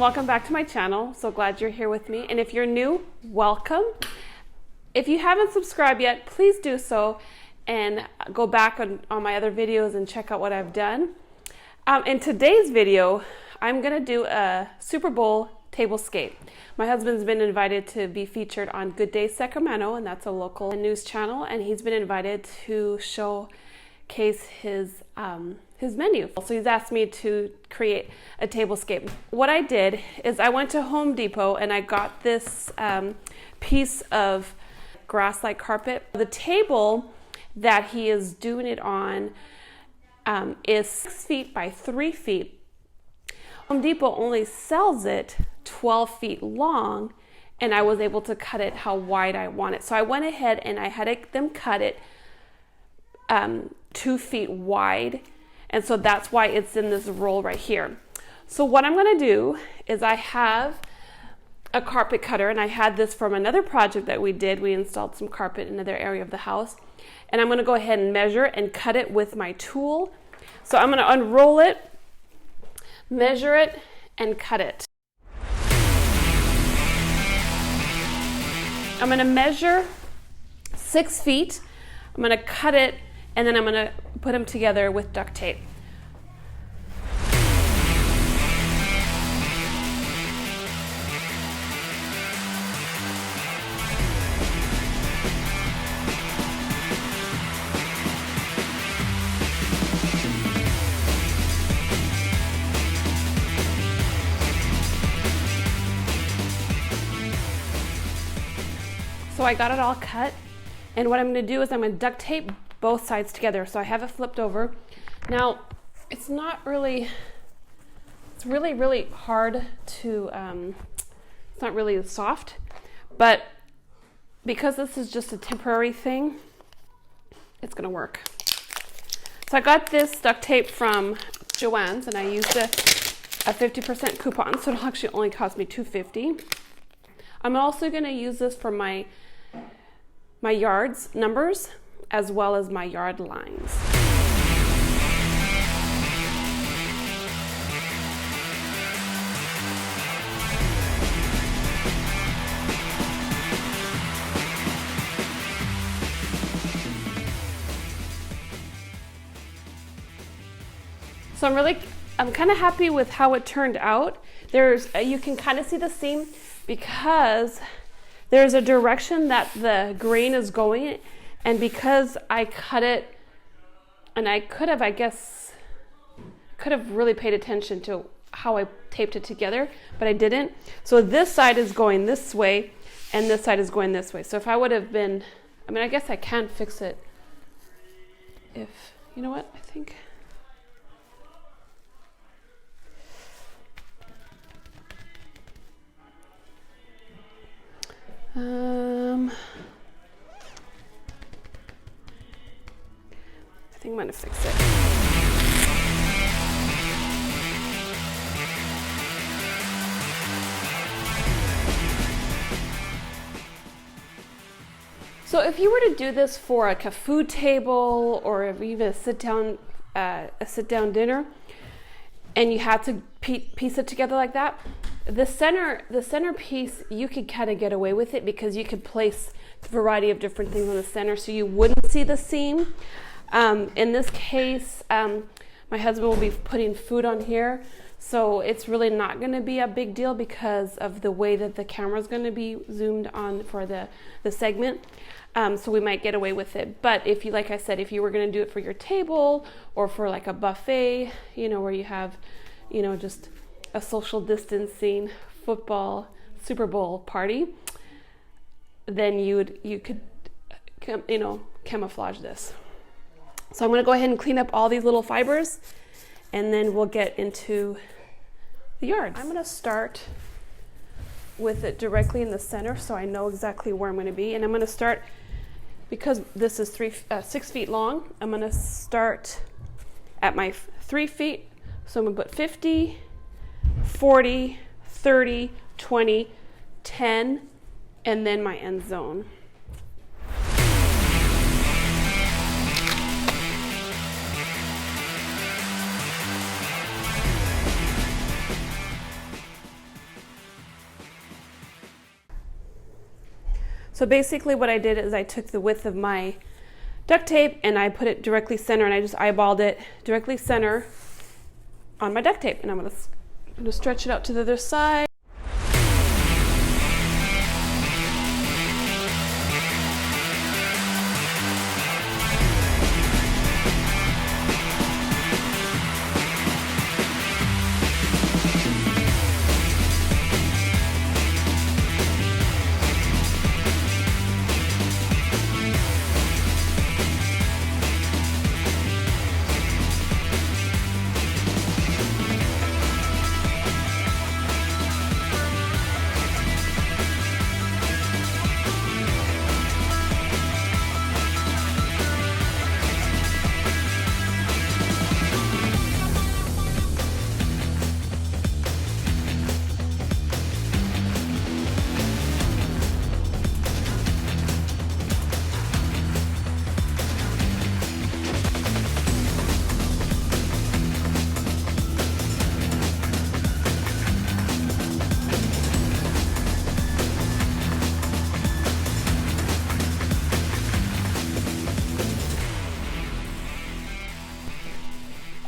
welcome back to my channel. So glad you're here with me. And if you're new, welcome. If you haven't subscribed yet, please do so and go back on my other videos and check out what I've done. In today's video, I'm gonna do a Super Bowl tablescape. My husband's been invited to be featured on Good Day Sacramento, and that's a local news channel, and he's been invited to showcase his menu. So he's asked me to create a tablescape. What I did is I went to Home Depot and I got this piece of grass-like carpet. The table that he is doing it on is 6 feet by 3 feet. Home Depot only sells it 12 feet long, and I was able to cut it how wide I want it. So I went ahead and I had them cut it 2 feet wide, and so that's why it's in this roll right here. So what I'm going to do is I have a carpet cutter, and I had this from another project that we did. We installed some carpet in another area of the house, and I'm going to go ahead and measure and cut it with my tool. So I'm going to unroll it, measure it, and cut it. I'm going to measure 6 feet. I'm going to cut it, and then I'm going to put them together with duct tape. So I got it all cut, and what I'm going to do is I'm going to duct tape both sides together. So I have it flipped over. Now, it's really hard to, it's not really soft, but because this is just a temporary thing, it's going to work. So I got this duct tape from Joann's, and I used a 50% coupon, so it'll actually only cost me $2.50. I'm also going to use this for my yards numbers as well as my yard lines. So I'm kind of happy with how it turned out. You can kind of see the seam because there's a direction that the grain is going, and because I cut it, and I could have really paid attention to how I taped it together, but I didn't. So this side is going this way, and this side is going this way. So if I would have been, I guess I can fix it if, you know what, I think. I think I'm going to fix it. So if you were to do this for like a food table or even a sit-down dinner, and you had to piece it together like that, the center piece, you could kind of get away with it because you could place a variety of different things on the center so you wouldn't see the seam. In this case, my husband will be putting food on here, so it's really not going to be a big deal because of the way that the camera is going to be zoomed on for the segment. So we might get away with it. But if you, like I said, if you were going to do it for your table or for like a buffet, where you have, just a social distancing football Super Bowl party, then you could camouflage this. So I'm going to go ahead and clean up all these little fibers, and then we'll get into the yards. I'm going to start with it directly in the center so I know exactly where I'm going to be, and I'm going to start, because this is 6 feet long, I'm going to start at my 3 feet. So I'm going to put 50, 40, 30, 20, 10, and then my end zone. So basically what I did is I took the width of my duct tape and I put it directly center, and I just eyeballed it directly center on my duct tape. And I'm gonna stretch it out to the other side.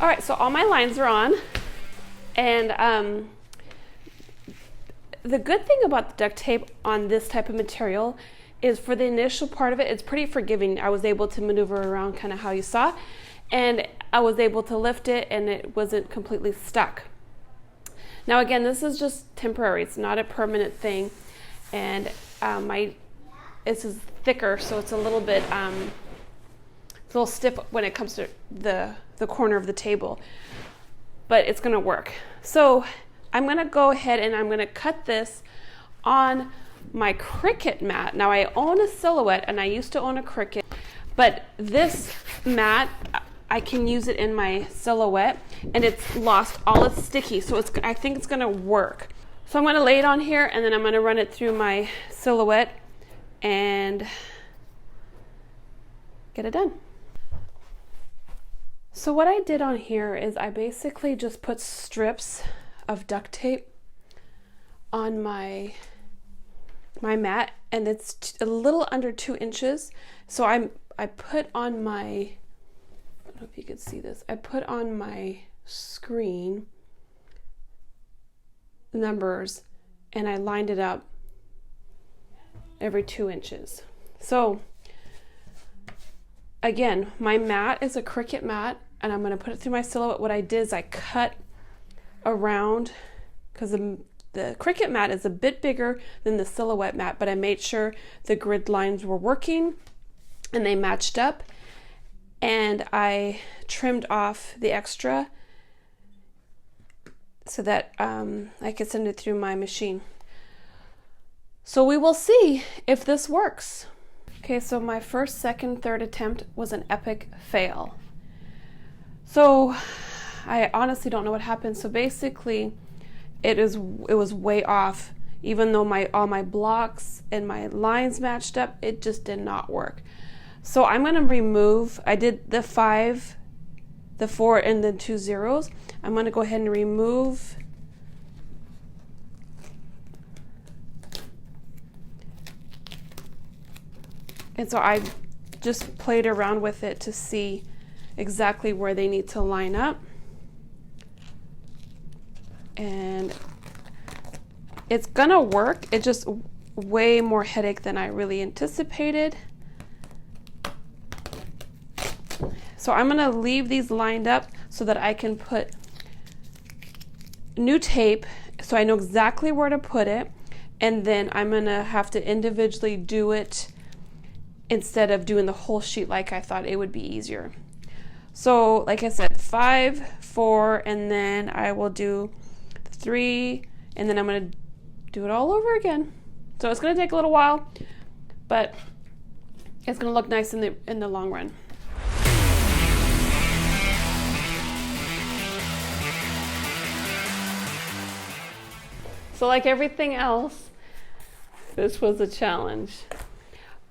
All right, so all my lines are on, and the good thing about the duct tape on this type of material is for the initial part of it, it's pretty forgiving. I was able to maneuver around kind of how you saw, and I was able to lift it and it wasn't completely stuck. Now again, this is just temporary, it's not a permanent thing, and this is thicker, so it's a little bit it's a little stiff when it comes to the corner of the table, but it's gonna work. So I'm gonna go ahead and I'm gonna cut this on my Cricut mat. Now I own a Silhouette and I used to own a Cricut, but this mat, I can use it in my Silhouette and it's lost all its sticky, so I think it's gonna work. So I'm gonna lay it on here and then I'm gonna run it through my Silhouette and get it done. So what I did on here is I basically just put strips of duct tape on my mat, and it's a little under 2 inches. So I put on my, I don't know if you can see this, I put on my screen numbers and I lined it up every 2 inches. So again, my mat is a Cricut mat, and I'm going to put it through my Silhouette. What I did is I cut around, because the Cricut mat is a bit bigger than the Silhouette mat, but I made sure the grid lines were working and they matched up, and I trimmed off the extra so that I could send it through my machine. So we will see if this works. Okay, so my first, second, third attempt was an epic fail. So I honestly don't know what happened. So basically it was way off. Even though all my blocks and my lines matched up, it just did not work. So I'm gonna remove, I did the 5, the 4, and then 2 zeros. I'm gonna go ahead and remove and so I just played around with it to see exactly where they need to line up. And it's gonna work. It's just way more headache than I really anticipated. So I'm gonna leave these lined up so that I can put new tape so I know exactly where to put it, and then I'm gonna have to individually do it instead of doing the whole sheet like I thought it would be easier. So like I said, 5, 4, and then I will do 3, and then I'm gonna do it all over again. So it's gonna take a little while, but it's gonna look nice in the long run. So like everything else, this was a challenge.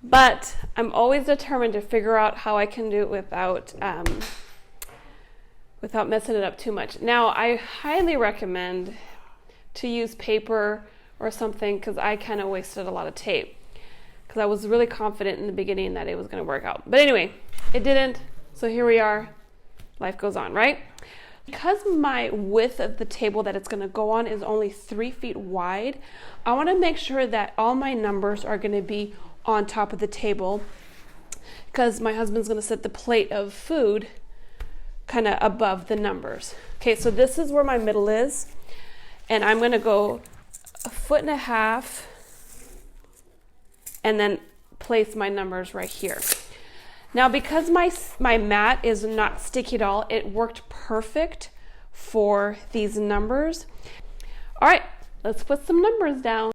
But I'm always determined to figure out how I can do it without messing it up too much. Now, I highly recommend to use paper or something, because I kind of wasted a lot of tape. because I was really confident in the beginning that it was going to work out. But anyway, it didn't. So here we are. Life goes on, right? Because my width of the table that it's going to go on is only 3 feet wide, I want to make sure that all my numbers are going to be on top of the table, because my husband's going to set the plate of food kind of above the numbers. Okay, so this is where my middle is, and I'm going to go 1.5 feet and then place my numbers right here. Now, because my mat is not sticky at all, it worked perfect for these numbers. All right, let's put some numbers down.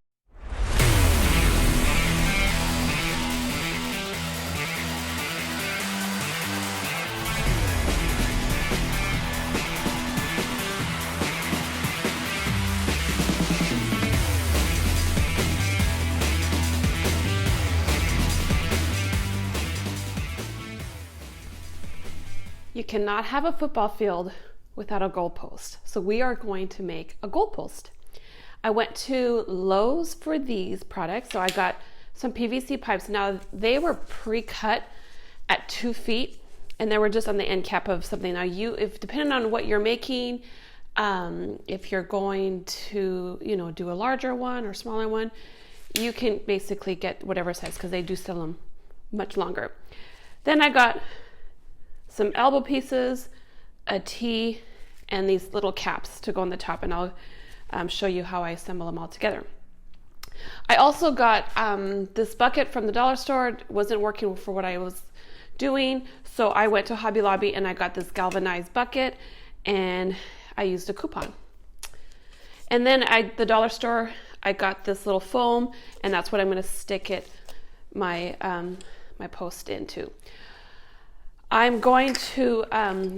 You cannot have a football field without a goalpost. So we are going to make a goalpost. I went to Lowe's for these products. So I got some PVC pipes. Now they were pre-cut at 2 feet and they were just on the end cap of something. Now if depending on what you're making, if you're going to, do a larger one or smaller one, you can basically get whatever size, because they do sell them much longer. Then I got some elbow pieces, a T, and these little caps to go on the top, and I'll show you how I assemble them all together. I also got this bucket from the dollar store. It wasn't working for what I was doing, so I went to Hobby Lobby and I got this galvanized bucket, and I used a coupon. And then at the dollar store, I got this little foam, and that's what I'm going to stick my post into. I'm going to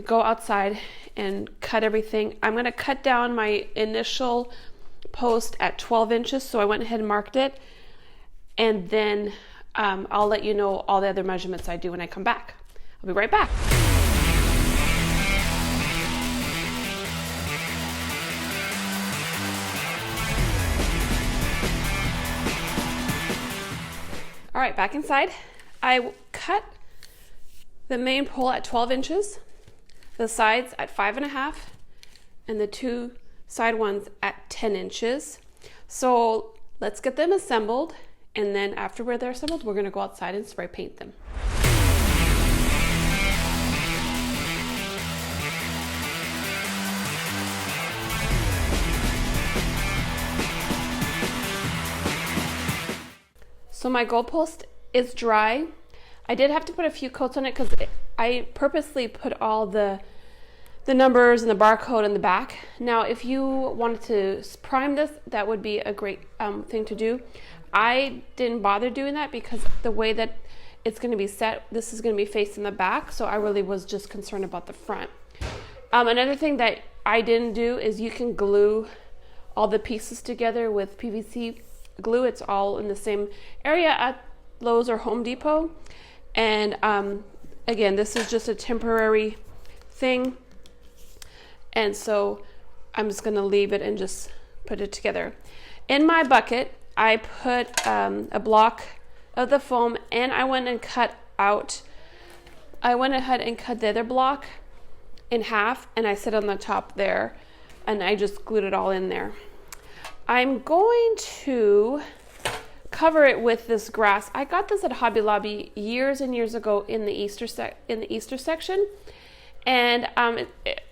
go outside and cut everything. I'm going to cut down my initial post at 12 inches. So I went ahead and marked it. And then I'll let you know all the other measurements I do when I come back. I'll be right back. All right, back inside. I cut the main pole at 12 inches, the sides at 5.5, and the 2 side ones at 10 inches. So let's get them assembled, and then after they're assembled, we're going to go outside and spray paint them. So my goalpost is dry. I did have to put a few coats on it because I purposely put all the numbers and the barcode in the back. Now, if you wanted to prime this, that would be a great thing to do. I didn't bother doing that because the way that it's going to be set, this is going to be facing the back, so I really was just concerned about the front. Another thing that I didn't do is you can glue all the pieces together with PVC glue. It's all in the same area at Lowe's or Home Depot. And again, this is just a temporary thing. And so I'm just going to leave it and just put it together. In my bucket, I put a block of the foam, and I went ahead and cut the other block in half, and I set it on the top there, and I just glued it all in there. I'm going to cover it with this grass. I got this at Hobby Lobby years and years ago in the Easter section, and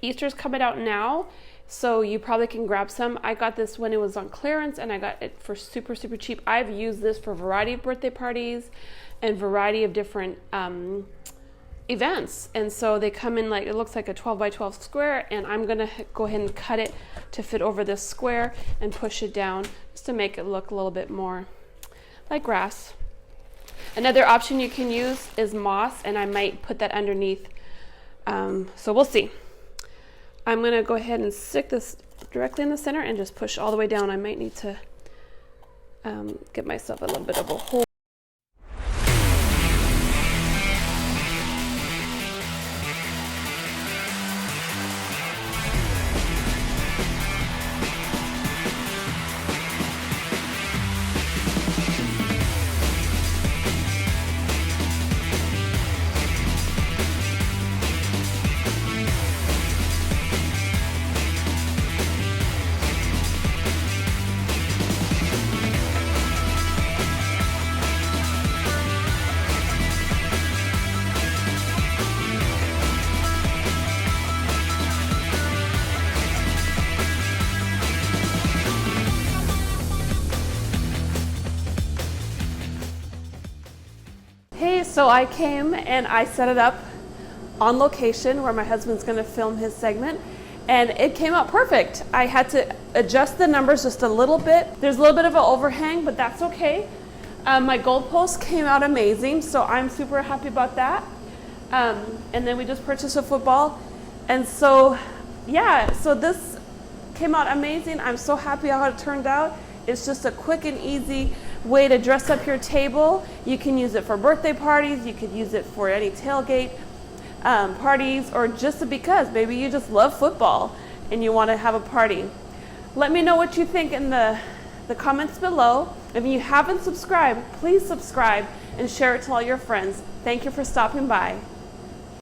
Easter's coming out now, so you probably can grab some. I got this when it was on clearance, and I got it for super cheap. I've used this for a variety of birthday parties and variety of different events, and so they come in like, it looks like a 12 by 12 square, and I'm gonna go ahead and cut it to fit over this square and push it down just to make it look a little bit more like grass. Another option you can use is moss, and I might put that underneath, so we'll see. I'm going to go ahead and stick this directly in the center and just push all the way down. I might need to get myself a little bit of a hole. Okay, so I came and I set it up on location where my husband's going to film his segment, and it came out perfect. I had to adjust the numbers just a little bit. There's a little bit of an overhang, but that's okay. My goalpost came out amazing, so I'm super happy about that. And then we just purchased a football, and so yeah, so this came out amazing. I'm so happy how it turned out. It's just a quick and easy way to dress up your table. You can use it for birthday parties, you could use it for any tailgate parties, or just because maybe you just love football and you want to have a party. Let me know what you think in the comments below. If you haven't subscribed, please subscribe and share it to all your friends. Thank you for stopping by.